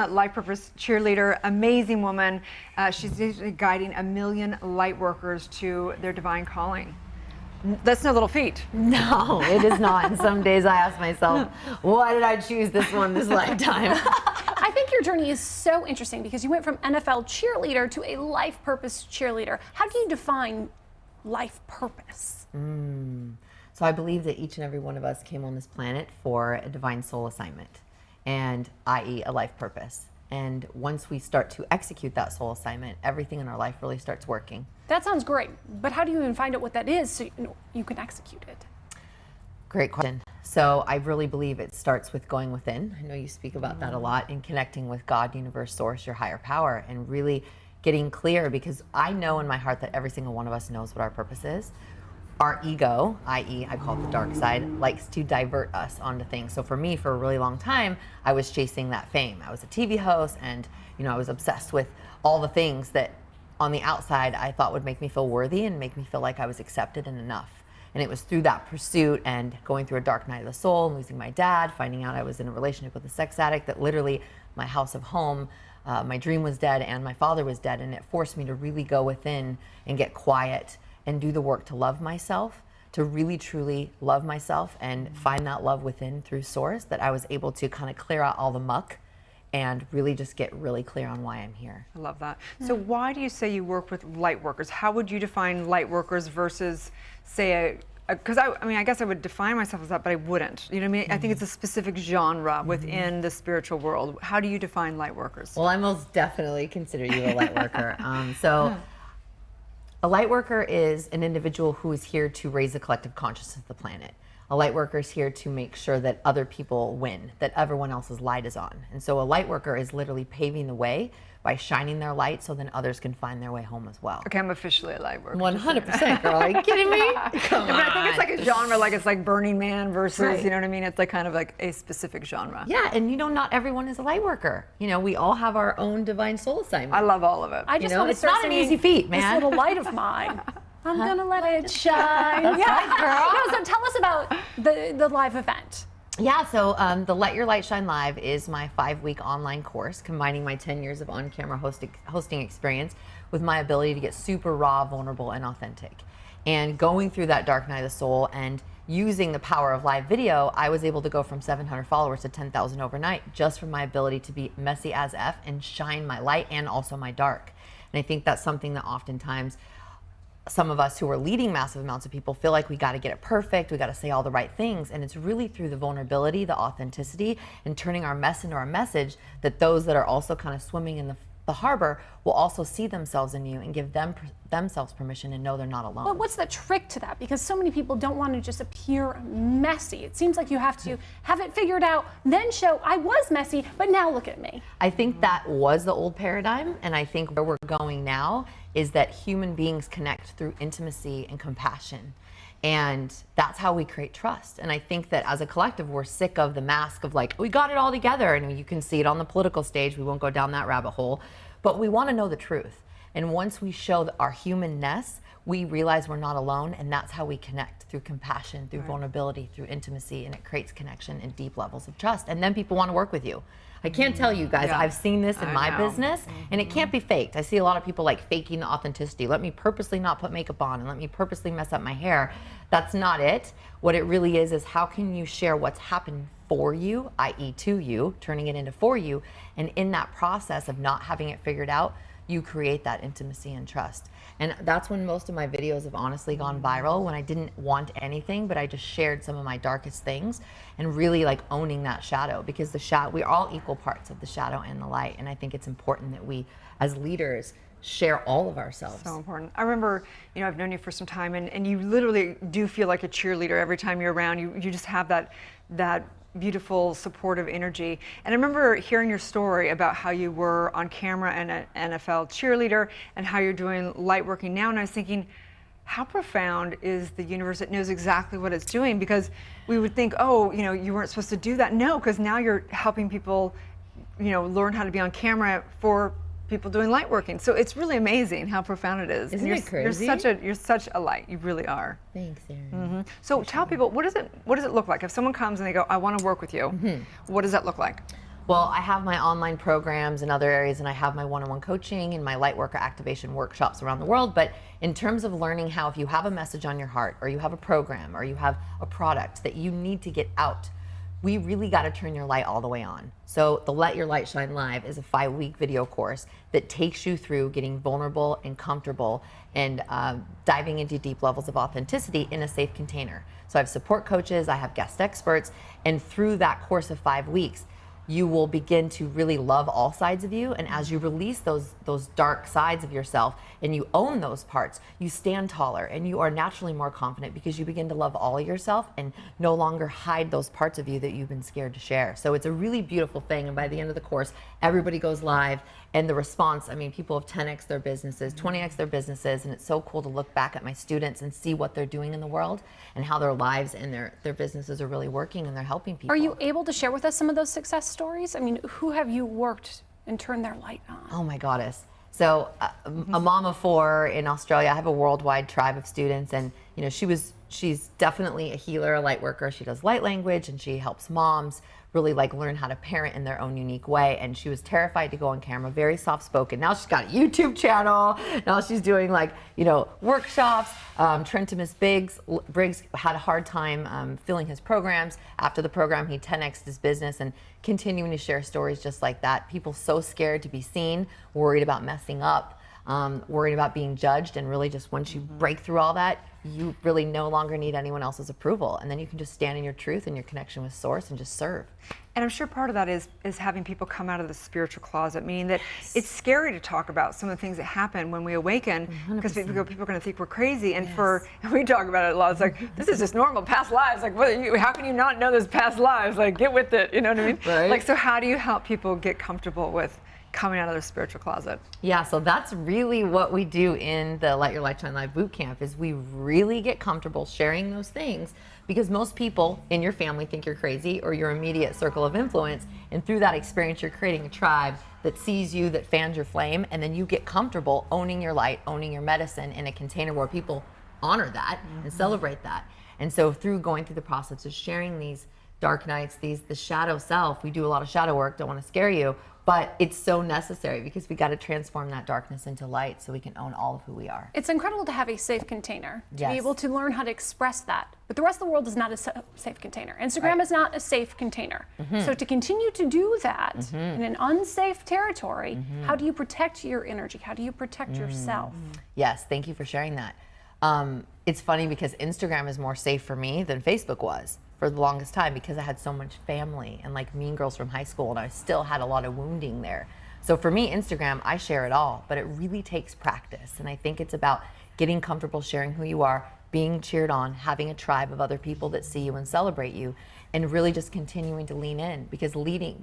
Life Purpose cheerleader, amazing woman. She's usually guiding 1 million light workers to their divine calling. That's no little feat. No, it is not. And some days I ask myself, why did I choose this one this lifetime? I think your journey is so interesting because you went from NFL cheerleader to a life purpose cheerleader. How do you define life purpose? So I believe that each and every one of us came on this planet for a divine soul assignment, and i.e. a life purpose. And once we start to execute that soul assignment, everything in our life really starts working. That sounds great, but how do you even find out what that is so you can execute it? Great question. So I really believe it starts with going within. I know you speak about that a lot, and connecting with God, universe, source, your higher power, and really getting clear, because I know in my heart that every single one of us knows what our purpose is. Our ego, i.e. I call it the dark side, likes to divert us onto things. So for me, for a really long time, I was chasing that fame. I was a TV host, and I was obsessed with all the things that on the outside I thought would make me feel worthy and make me feel like I was accepted and enough. And it was through that pursuit and going through a dark night of the soul and losing my dad, finding out I was in a relationship with a sex addict, that literally my house of home, my dream was dead and my father was dead, and it forced me to really go within and get quiet and do the work to love myself, to really truly love myself and find that love within through source, that I was able to kind of clear out all the muck and really just get really clear on why I'm here. I love that. So why do you say you work with light workers? How would you define light workers versus, say, because I guess I would define myself as that, but I wouldn't. You know what I mean? I think it's a specific genre within the spiritual world. How do you define light workers? Well, I most definitely consider you a light worker. A light worker is an individual who is here to raise the collective consciousness of the planet. A light worker is here to make sure that other people win, that everyone else's light is on. And so a light worker is literally paving the way by shining their light so then others can find their way home as well. Okay, I'm officially a light worker. 100%, girl. Are you kidding me? Come But I think it's like a genre, like it's like Burning Man versus, Right. you know what I mean? It's like kind of like a specific genre. Yeah, and not everyone is a light worker. We all have our own divine soul assignment. I love all of it. I just want to it's start not an singing easy feat, man. This little light of mine. I'm gonna let it shine. That's right, girl. No, so tell us about the live event. Yeah, so the Let Your Light Shine Live is my 5-week online course, combining my 10 years of on-camera hosting experience with my ability to get super raw, vulnerable, and authentic. And going through that dark night of the soul and using the power of live video, I was able to go from 700 followers to 10,000 overnight, just from my ability to be messy as F and shine my light and also my dark. And I think that's something that oftentimes some of us who are leading massive amounts of people feel like we got to get it perfect, we got to say all the right things, and it's really through the vulnerability, the authenticity, and turning our mess into our message that those that are also kind of swimming in the harbor will also see themselves in you and give themselves permission and know they're not alone. Well, what's the trick to that? Because so many people don't want to just appear messy. It seems like you have to have it figured out, then show I was messy, but now look at me. I think that was the old paradigm, and I think where we're going now is that human beings connect through intimacy and compassion. And that's how we create trust. And I think that as a collective, we're sick of the mask of like, we got it all together. And you can see it on the political stage. We won't go down that rabbit hole. But we want to know the truth. And once we show our humanness, we realize we're not alone. And that's how we connect, through compassion, through vulnerability, through intimacy. And it creates connection and deep levels of trust. And then people want to work with you. I can't tell you guys, I've seen this in my business, and it can't be faked. I see a lot of people like faking the authenticity. Let me purposely not put makeup on, and let me purposely mess up my hair. That's not it. What it really is how can you share what's happened for you, i.e. to you, turning it into for you, and in that process of not having it figured out, you create that intimacy and trust. And that's when most of my videos have honestly gone viral, when I didn't want anything, but I just shared some of my darkest things and really like owning that shadow, because the shadow, we're all equal parts of the shadow and the light. And I think it's important that we as leaders share all of ourselves. So important. I remember, I've known you for some time, and you literally do feel like a cheerleader every time you're around. You just have that beautiful, supportive energy. And I remember hearing your story about how you were on camera and an NFL cheerleader, and how you're doing light working now. And I was thinking, how profound is the universe that knows exactly what it's doing? Because we would think, you weren't supposed to do that. No, because now you're helping people, learn how to be on camera for people doing light working. So it's really amazing how profound it is. Isn't it crazy? You're such a light. You really are. Thanks, Erin. Mm-hmm. So tell people, what does it look like if someone comes and they go, I want to work with you? What does that look like? Well, I have my online programs in other areas, and I have my one-on-one coaching and my light worker activation workshops around the world. But in terms of learning how, if you have a message on your heart, or you have a program, or you have a product that you need to get out, we really got to turn your light all the way on. So the Let Your Light Shine Live is a 5-week video course that takes you through getting vulnerable and comfortable and diving into deep levels of authenticity in a safe container. So I have support coaches, I have guest experts, and through that course of 5 weeks, you will begin to really love all sides of you. And as you release those dark sides of yourself and you own those parts, you stand taller and you are naturally more confident, because you begin to love all of yourself and no longer hide those parts of you that you've been scared to share. So it's a really beautiful thing. And by the end of the course, everybody goes live, and the response, people have 10x their businesses, 20x their businesses. And it's so cool to look back at my students and see what they're doing in the world and how their lives and their businesses are really working, and they're helping people. Are you able to share with us some of those success stories? Who have you worked and turned their light on? Oh my goddess. So a mom of 4 in Australia. I have a worldwide tribe of students, and she's definitely a healer, a light worker. She does light language, and she helps moms really learn how to parent in their own unique way. And she was terrified to go on camera, very soft spoken. Now she's got a YouTube channel. Now she's doing workshops. Trentimus Briggs had a hard time filling his programs. After the program, he 10x'd his business, and continuing to share stories just like that. People so scared to be seen, worried about messing up, worried about being judged. And really just once you break through all that, you really no longer need anyone else's approval. And then you can just stand in your truth and your connection with source and just serve. And I'm sure part of that is having people come out of the spiritual closet, meaning that it's scary to talk about some of the things that happen when we awaken, because people are going to think we're crazy. And we talk about it a lot. It's like, this is just normal past lives. Like, how can you not know this past lives? Like, get with it. You know what I mean? Right. So how do you help people get comfortable with coming out of their spiritual closet? Yeah, so that's really what we do in the Let Your Light Shine Live bootcamp, is we really get comfortable sharing those things, because most people in your family think you're crazy, or your immediate circle of influence. And through that experience, you're creating a tribe that sees you, that fans your flame, and then you get comfortable owning your light, owning your medicine in a container where people honor that and celebrate that. And so through going through the process of sharing these dark nights, the shadow self, we do a lot of shadow work, don't want to scare you, but it's so necessary, because we got to transform that darkness into light so we can own all of who we are. It's incredible to have a safe container, to Yes. be able to learn how to express that. But the rest of the world is not a safe container. Instagram is not a safe container. So to continue to do that in an unsafe territory, how do you protect your energy? How do you protect yourself? Yes, thank you for sharing that. It's funny, because Instagram is more safe for me than Facebook was for the longest time, because I had so much family and mean girls from high school, and I still had a lot of wounding there. So for me, Instagram, I share it all, but it really takes practice. And I think it's about getting comfortable sharing who you are, being cheered on, having a tribe of other people that see you and celebrate you, and really just continuing to lean in, because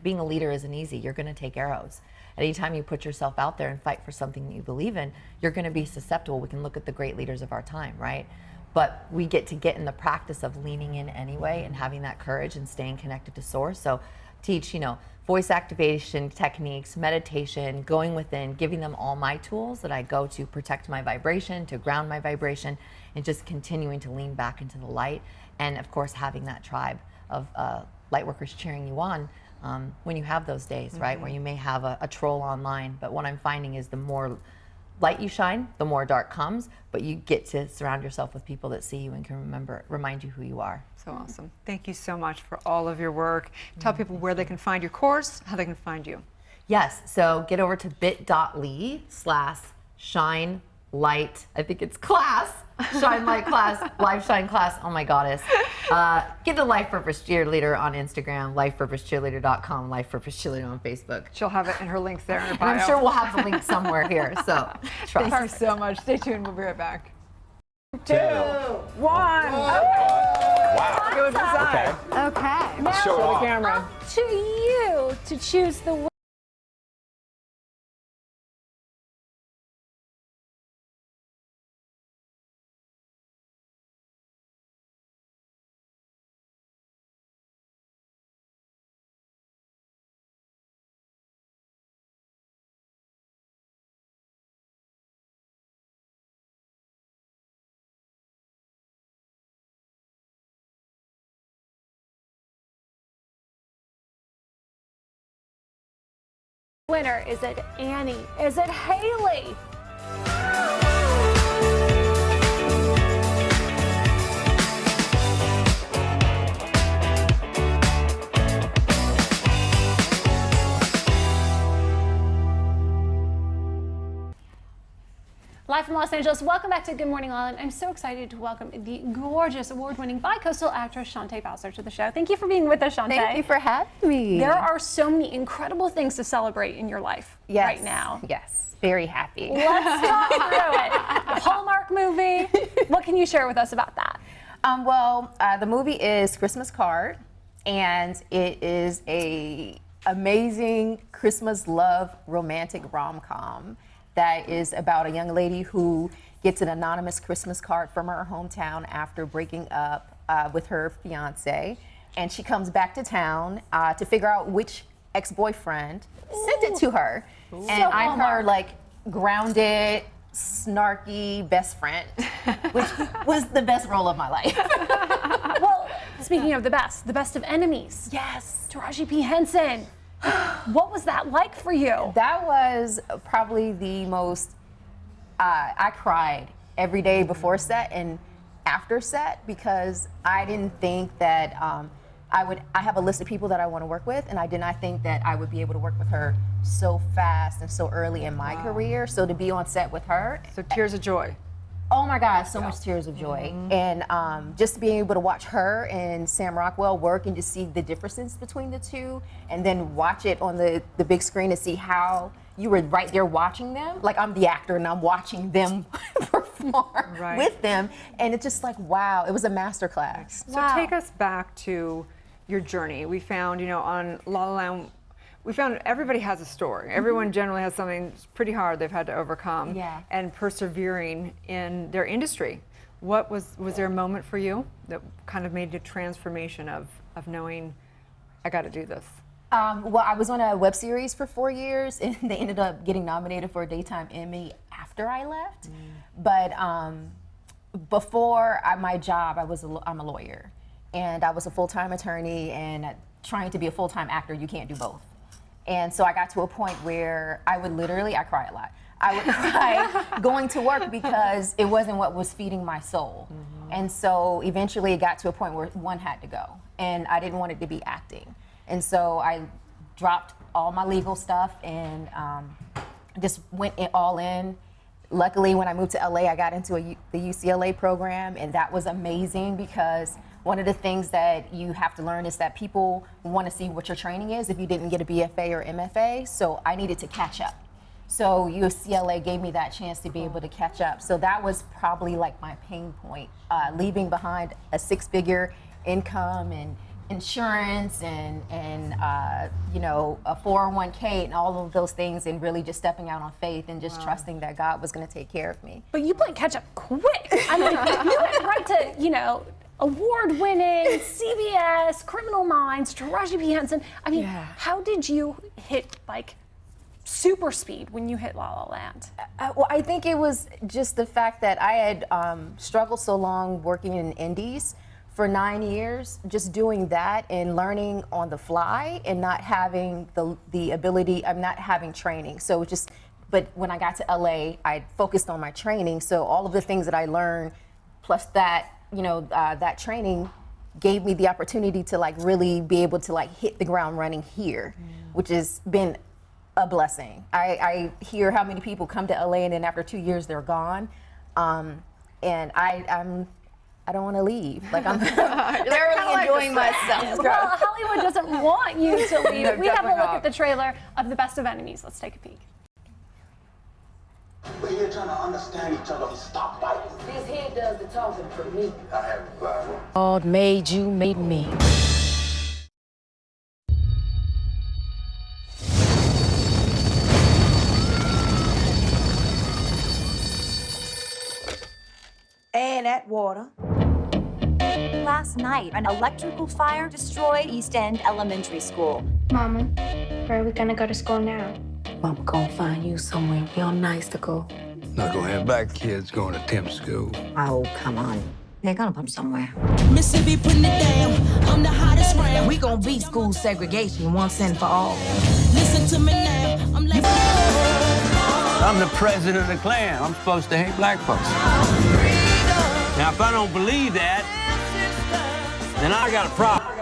being a leader isn't easy. You're going to take arrows. Anytime you put yourself out there and fight for something that you believe in, you're going to be susceptible. We can look at the great leaders of our time, right? but we get in the practice of leaning in anyway and having that courage and staying connected to source. So teach, voice activation techniques, meditation, going within, giving them all my tools that I go to protect my vibration, to ground my vibration, and just continuing to lean back into the light. And of course, having that tribe of light workers cheering you on when you have those days, right? Where you may have a troll online. But what I'm finding is the more light you shine, the more dark comes, but you get to surround yourself with people that see you and can remind you who you are. So awesome. Thank you so much for all of your work. Tell people where they can find your course, how they can find you. Yes, so get over to bit.ly/shine light, I think it's class, shine light class, live shine class, oh my goddess. Get the Life Purpose Cheerleader on Instagram, lifepurposecheerleader.com, Life Purpose Cheerleader on Facebook. She'll have it in her links there in her bio. And I'm sure we'll have the link somewhere here, so trust. Thank you so much. Stay tuned, we'll be right back. 2, 1. Wow. Go decide. Okay. Now, Show the off. camera. up to you to choose the winner. Is it Annie? Is it Haley? Live from Los Angeles, welcome back to Good Morning LaLa. I'm so excited to welcome the gorgeous, award-winning bi-coastal actress Chante Bowser to the show. Thank you for being with us, Chante. Thank you for having me. There are so many incredible things to celebrate in your life right now. Yes, very happy. Let's talk through it. A Hallmark movie. What can you share with us about that? The movie is Christmas Card, and it is a amazing Christmas love romantic rom-com that is about a young lady who gets an anonymous Christmas card from her hometown after breaking up with her fiance, and she comes back to town to figure out which ex-boyfriend sent it to her. Ooh. And So I'm her Hallmark. like grounded, snarky best friend, which was the best role of my life. Well, speaking of the best of enemies. Yes. Taraji P. Henson. What was that like for you? That was probably the most, I cried every day before set and after set because I didn't think that I have a list of people that I want to work with, and I did not think that I would be able to work with her so fast and so early in my career. So to be on set with her. So tears of joy. Oh my God, so much tears of joy. And just to be able to watch her and Sam Rockwell work and to see the differences between the two, and then watch it on the big screen to see how you were right there watching them. Like I'm the actor and I'm watching them perform with them. And it's just like, wow, it was a masterclass. So take us back to your journey. We found, on La La Land, we found everybody has a story. Everyone generally has something pretty hard they've had to overcome. Yeah. And persevering in their industry. Was there a moment for you that kind of made a transformation of knowing, I got to do this? Well, I was on a web series for 4 years, and they ended up getting nominated for a Daytime Emmy after I left. But before my job, I'm a lawyer, and I was a full-time attorney, and trying to be a full-time actor, you can't do both. And so I got to a point where I cry a lot. I would cry going to work because it wasn't what was feeding my soul. And so eventually it got to a point where one had to go, and I didn't want it to be acting. And so I dropped all my legal stuff and just went all in. Luckily, when I moved to LA, I got into the UCLA program, and that was amazing because one of the things that you have to learn is that people want to see what your training is if you didn't get a BFA or MFA, so I needed to catch up. So UCLA gave me that chance to be able to catch up. So that was probably like my pain point, leaving behind a 6-figure income and insurance and you know, a 401k and all of those things, and really just stepping out on faith and just trusting that God was going to take care of me. But you played catch up quick. I mean, you went right to, you know, award-winning CBS, Criminal Minds, Taraji P. Henson. I mean, how did you hit like super speed when you hit La La Land? Well, I think it was just the fact that I had struggled so long working in indies for 9 years, just doing that and learning on the fly and not having the ability, I'm not having training. So just, but when I got to LA, I focused on my training. So all of the things that I learned, plus that, you know, that training gave me the opportunity to like really be able to like hit the ground running here, which has been a blessing. I hear how many people come to LA and then after 2 years they're gone, and I don't want to leave. Like I'm thoroughly enjoying myself. Well, Hollywood doesn't want you to leave. We have a look at the trailer of The Best of Enemies. Let's take a peek. We're here trying to understand each other. Stop fighting. This head does the talking for me. I have God made you, made me. And that water. Last night, an electrical fire destroyed East End Elementary School. Mama, where are we gonna go to school now? Mama gonna find you somewhere real nice to go. Not gonna have black kids going to temp school. Oh, come on. They're gonna put them somewhere. Mississippi putting it down. I'm the hottest round. We gonna beat school segregation once and for all. Listen to me now. I'm like, I'm the president of the Klan. I'm supposed to hate black folks. Now, if I don't believe that, then I got a problem.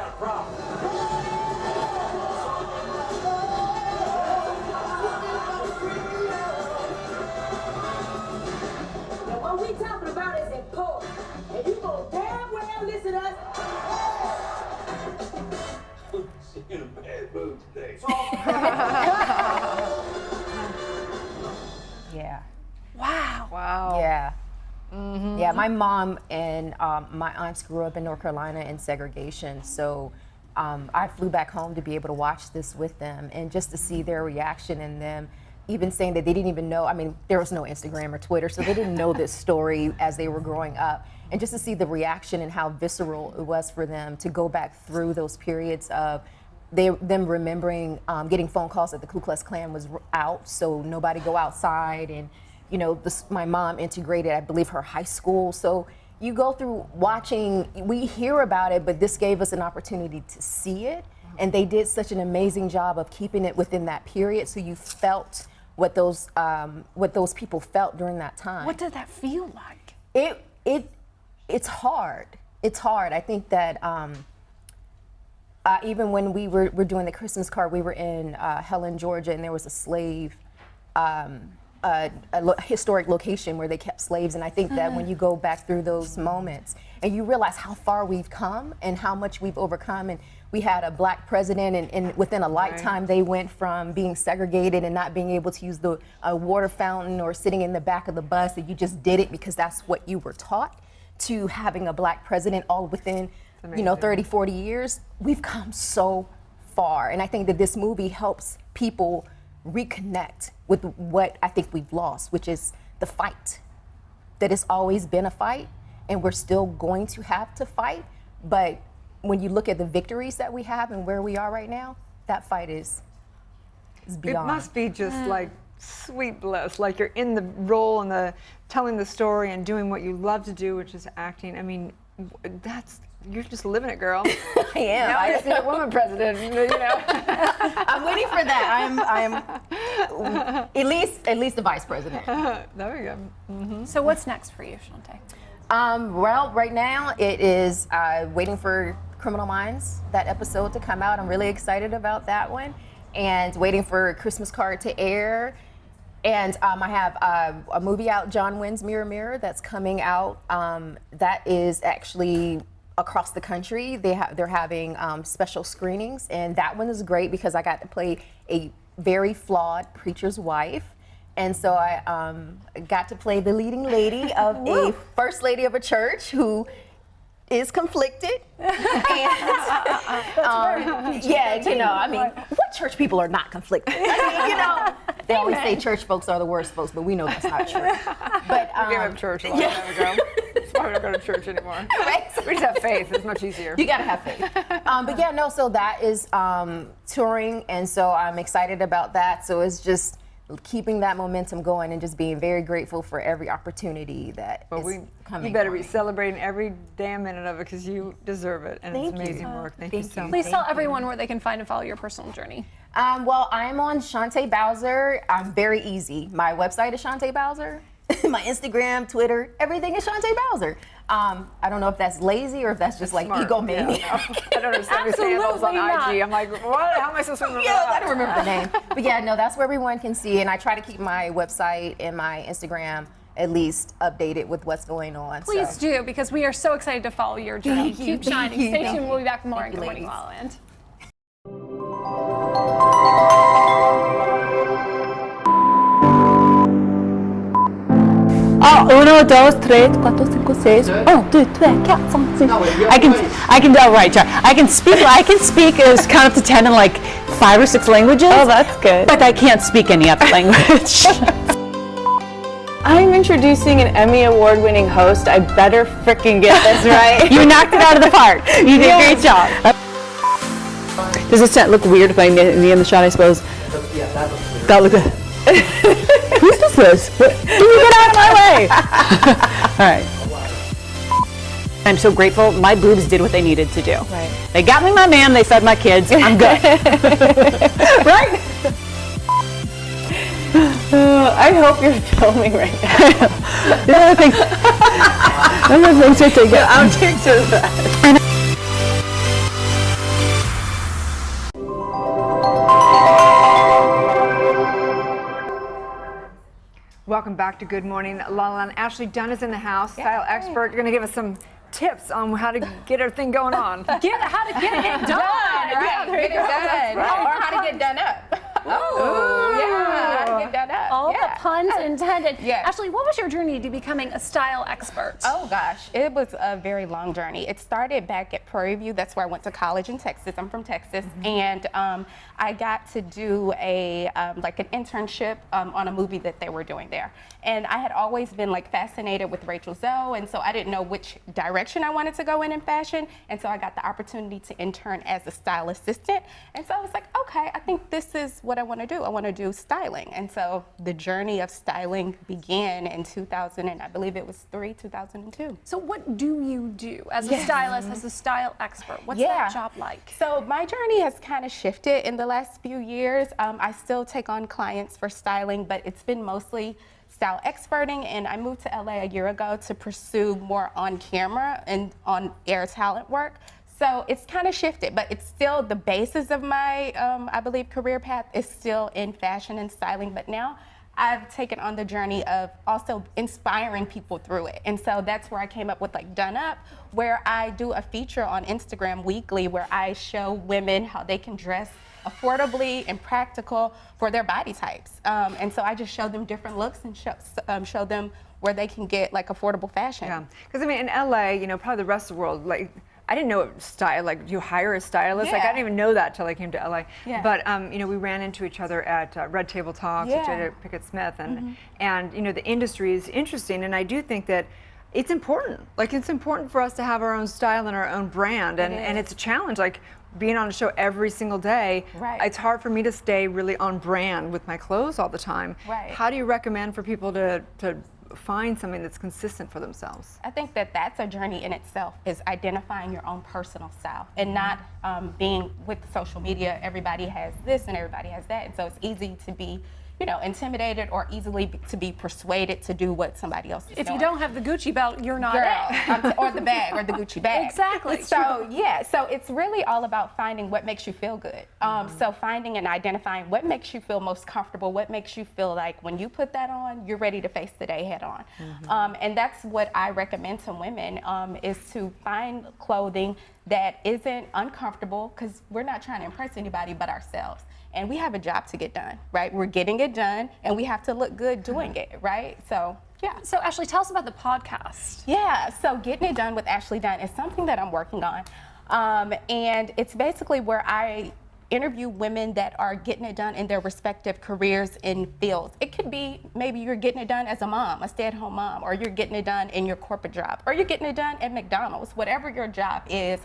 what we talking about is important. And you gonna damn well listen to us. She's in a bad mood today. Yeah. Wow. Wow. Yeah. Yeah, my mom and my aunts grew up in North Carolina in segregation, so I flew back home to be able to watch this with them and just to see their reaction and them even saying that they didn't even know, I mean, there was no Instagram or Twitter, so they didn't know this story as they were growing up. And just to see the reaction and how visceral it was for them to go back through those periods of them remembering getting phone calls that the Ku Klux Klan was out, so nobody go outside, and you know, my mom integrated, I believe, her high school. So you go through watching, we hear about it, but this gave us an opportunity to see it. And they did such an amazing job of keeping it within that period. So you felt what those people felt during that time. What did that feel like? It's hard. It's hard. I think that even when we were doing the Christmas card, we were in Helen, Georgia, and there was a slave, historic location where they kept slaves. And I think that when you go back through those moments and you realize how far we've come and how much we've overcome, and we had a black president, and within a lifetime they went from being segregated and not being able to use the water fountain or sitting in the back of the bus, that you just did it because that's what you were taught, to having a black president all within 30, 40 years. We've come so far, and I think that this movie helps people reconnect with what I think we've lost, which is the fight. That it's always been a fight, and we're still going to have to fight, but when you look at the victories that we have and where we are right now, that fight is beyond. It must be just like sweet bliss, like you're in the role and the telling the story and doing what you love to do, which is acting. I mean, you're just living it, girl. I am. Now I see a woman president, you know. I'm waiting for that. I'm at least the vice president. There we go. Mm-hmm. So what's next for you, Chante? Well, right now it is waiting for Criminal Minds, that episode to come out. I'm really excited about that one, and waiting for Christmas Card to air. And I have a movie out, John Wynn's Mirror Mirror, that's coming out. That is actually across the country. They're having special screenings, and that one is great because I got to play a very flawed preacher's wife. And so I got to play the leading lady of a first lady of a church who is conflicted. And, you know, I mean, what church people are not conflicted? I mean, you know, they always say church folks are the worst folks, but we know that's not true. But we gave up church a long time ago. That's why we don't go to church anymore. Right? We just have faith. It's much easier. You gotta have faith. But yeah, no. So that is touring, and so I'm excited about that. So it's just keeping that momentum going and just being very grateful for every opportunity that is coming. You better be celebrating every damn minute of it because you deserve it, and it's amazing work. Thank you so much. Please tell everyone where they can find and follow your personal journey. Well, I'm on Chante Bowser. I'm very easy. My website is Chante Bowser. My Instagram, Twitter, everything is Chante Bowser. I don't know if that's lazy or if that's just like egomaniac. Yeah, I don't understand these handles on IG. I'm like, what? How am I supposed to remember that? that? I don't remember the name. But yeah, no, that's where everyone can see. And I try to keep my website and my Instagram at least updated with what's going on. Please do, because we are so excited to follow your journey. Keep shining. Stay tuned. We'll be back with more in Good Morning La La Land. Uno, dos, tres, cuatro, cinco, seis. 1, 2, 3, 4, 5, 6. I can right. I can speak as count up to 10 in like 5 or 6 languages. Oh, that's good. But I can't speak any other language. I'm introducing an Emmy Award-winning host. I better freaking get this right. You knocked it out of the park. You did a great job. Does this set look weird if I knee in the shot, I suppose? Yeah, that looks weird. That looks Who's this? Can you get out of my way? All right. I'm so grateful. My boobs did what they needed to do. Right. They got me my man. They fed my kids. I'm good. Right? I hope you're filming right now. Yeah, thanks. Thanks for taking outtakes of that. Welcome back to Good Morning La La. Ashley Dunn is in the house, style expert. You're going to give us some tips on how to get everything going on. How to get it done, right? Yeah, get it done. Right. Or how to get done up. Oh, yeah, how to get done up. All the puns intended. Yeah. Ashley, what was your journey to becoming a style expert? Oh gosh, it was a very long journey. It started back at Prairie View. That's where I went to college in Texas. I'm from Texas, and I got to do a like an internship on a movie that they were doing there. And I had always been like fascinated with Rachel Zoe, and so I didn't know which direction I wanted to go in fashion. And so I got the opportunity to intern as a style assistant. And so I was like, okay, I think this is what I want to do. I want to do styling. And so the journey of styling began in 2000, and I believe it was 2002. So what do you do as a stylist, as a style expert? What's that job like? So my journey has kind of shifted in the last few years. I still take on clients for styling, but it's been mostly style experting, and I moved to LA a year ago to pursue more on camera and on air talent work. So it's kind of shifted, but it's still the basis of my, I believe, career path is still in fashion and styling, but now I've taken on the journey of also inspiring people through it. And so that's where I came up with like Done Up, where I do a feature on Instagram weekly where I show women how they can dress affordably and practical for their body types. And so I just show them different looks and show them where they can get like affordable fashion. Yeah, because I mean in LA, you know, probably the rest of the world, like I didn't know style, like you hire a stylist. Like I didn't even know that till I came to LA. Yeah. But you know, we ran into each other at Red Table Talks with Jada Pickett Smith, and you know, the industry is interesting, and I do think that it's important. Like it's important for us to have our own style and our own brand, and it's a challenge. Like being on a show every single day, it's hard for me to stay really on brand with my clothes all the time. Right. How do you recommend for people to find something that's consistent for themselves? I think that that's a journey in itself, is identifying your own personal style and not being with social media. Everybody has this and everybody has that, and so it's easy to be, you know, intimidated or easily to be persuaded to do what somebody else is doing. If you don't have the Gucci belt, you're not it. Or the bag, or the Gucci bag. Exactly. So yeah, so it's really all about finding what makes you feel good. So finding and identifying what makes you feel most comfortable, what makes you feel like when you put that on, you're ready to face the day head on. And that's what I recommend to women, is to find clothing that isn't uncomfortable, because we're not trying to impress anybody but ourselves. And we have a job to get done, right? We're getting it done, and we have to look good doing it, right? So Yeah. So Ashley, tell us about the podcast. Yeah, so Getting It Done with Ashley Dunn is something that I'm working on. And it's basically where I interview women that are getting it done in their respective careers in fields. It could be maybe you're getting it done as a mom, a stay-at-home mom, or you're getting it done in your corporate job, or you're getting it done at McDonald's, whatever your job is.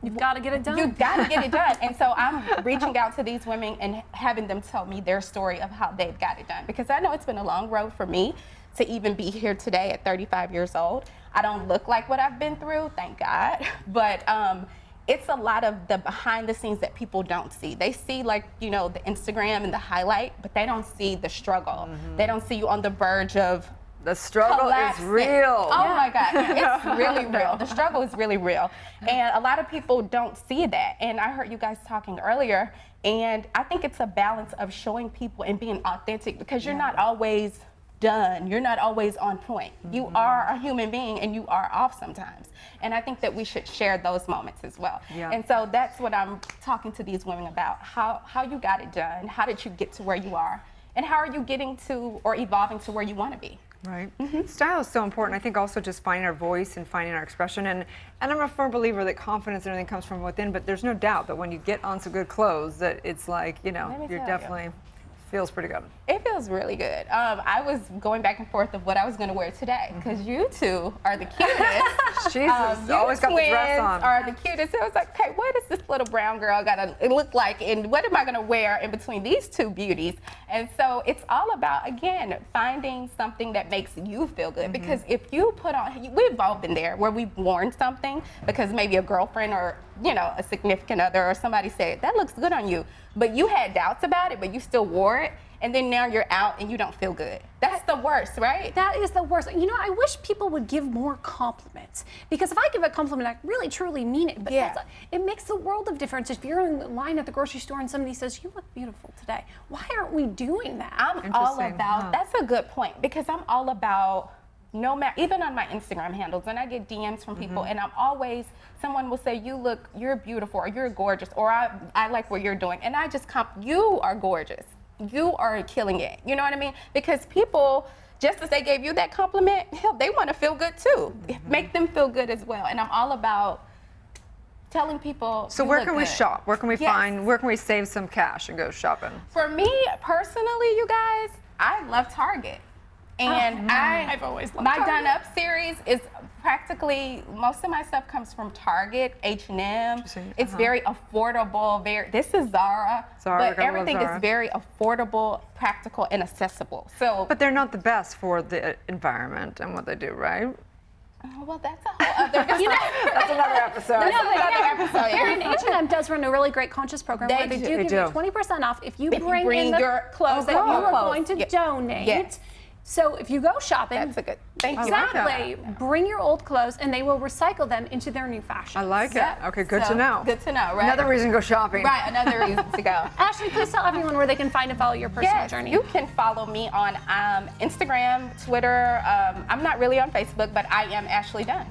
You've got to get it done. You've got to get it done. And so I'm reaching out to these women and having them tell me their story of how they've got it done. Because I know it's been a long road for me to even be here today at 35 years old. I don't look like what I've been through, thank God. But it's a lot of the behind the scenes that people don't see. They see like, you know, the Instagram and the highlight, but they don't see the struggle. They don't see you on the verge of the struggle collapsing. is real. Oh my God, it's really real. The struggle is really real. And a lot of people don't see that. And I heard you guys talking earlier, and I think it's a balance of showing people and being authentic, because you're not always done. You're not always on point. You are a human being and you are off sometimes. And I think that we should share those moments as well. Yeah. And so that's what I'm talking to these women about. How you got it done, how did you get to where you are, and how are you getting to or evolving to where you want to be. Right. Style is so important. I think also just finding our voice and finding our expression. And I'm a firm believer that confidence and everything comes from within, but there's no doubt that when you get on some good clothes, that it's like, you know, you're definitely feels pretty good. It feels really good. I was going back and forth of what I was going to wear today, because you two are the cutest. Jesus, always got the dress on. Are the cutest. So I was like, okay, what is this little brown girl gotta look like, and what am I gonna wear in between these two beauties? And so it's all about, again, finding something that makes you feel good. Because if you put on, we've all been there where we've worn something because maybe a girlfriend or, you know, a significant other or somebody said, that looks good on you, but you had doubts about it, but you still wore it. And then now you're out and you don't feel good. That's the worst, right? That is the worst. You know, I wish people would give more compliments, because if I give a compliment, I really truly mean it. But it makes the world of difference. If you're in line at the grocery store and somebody says, you look beautiful today, why aren't we doing that? I'm all about, that's a good point, because I'm all about, no matter, even on my Instagram handles, and I get DMs from people, and I'm always, someone will say, you're beautiful, or you're gorgeous, or I like what you're doing. And I just you are gorgeous. You are killing it. You know what I mean? Because people, just as they gave you that compliment, hell, they want to feel good too. Make them feel good as well. And I'm all about telling people. So where can we shop? Where can we find, where can we save some cash and go shopping? For me personally, you guys, I love Target. And I've always loved my Target. Done Up series is practically, most of my stuff comes from Target, H&M. It's very affordable. This is Zara, but everything is very affordable, practical, and accessible. So, but they're not the best for the environment and what they do, right? Well, that's a whole other. That's another episode. That's another episode. Erin, H&M does run a really great conscious program where they do give you 20% off if you bring in the clothes that you are going to donate. Yes. So if you go shopping, that's a good. Thank you. Exactly. Bring your old clothes, and they will recycle them into their new fashion. I like it. Okay, good to know. Good to know, right? Another reason to go shopping. Right, another reason to go. Ashley, please tell everyone where they can find and follow your personal journey. You can follow me on Instagram, Twitter. I'm not really on Facebook, but I am Ashley Dunn.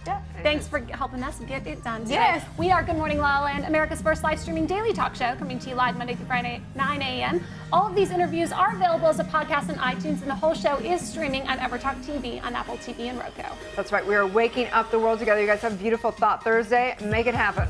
Yeah. Thanks for helping us get it done today. Yes. We are Good Morning LaLa Land, America's first live streaming daily talk show, coming to you live Monday through Friday at 9 a.m. All of these interviews are available as a podcast on iTunes, and the whole show is streaming on EverTalk TV on Apple TV and Roku. That's right. We are waking up the world together. You guys have a beautiful Thought Thursday. Make it happen.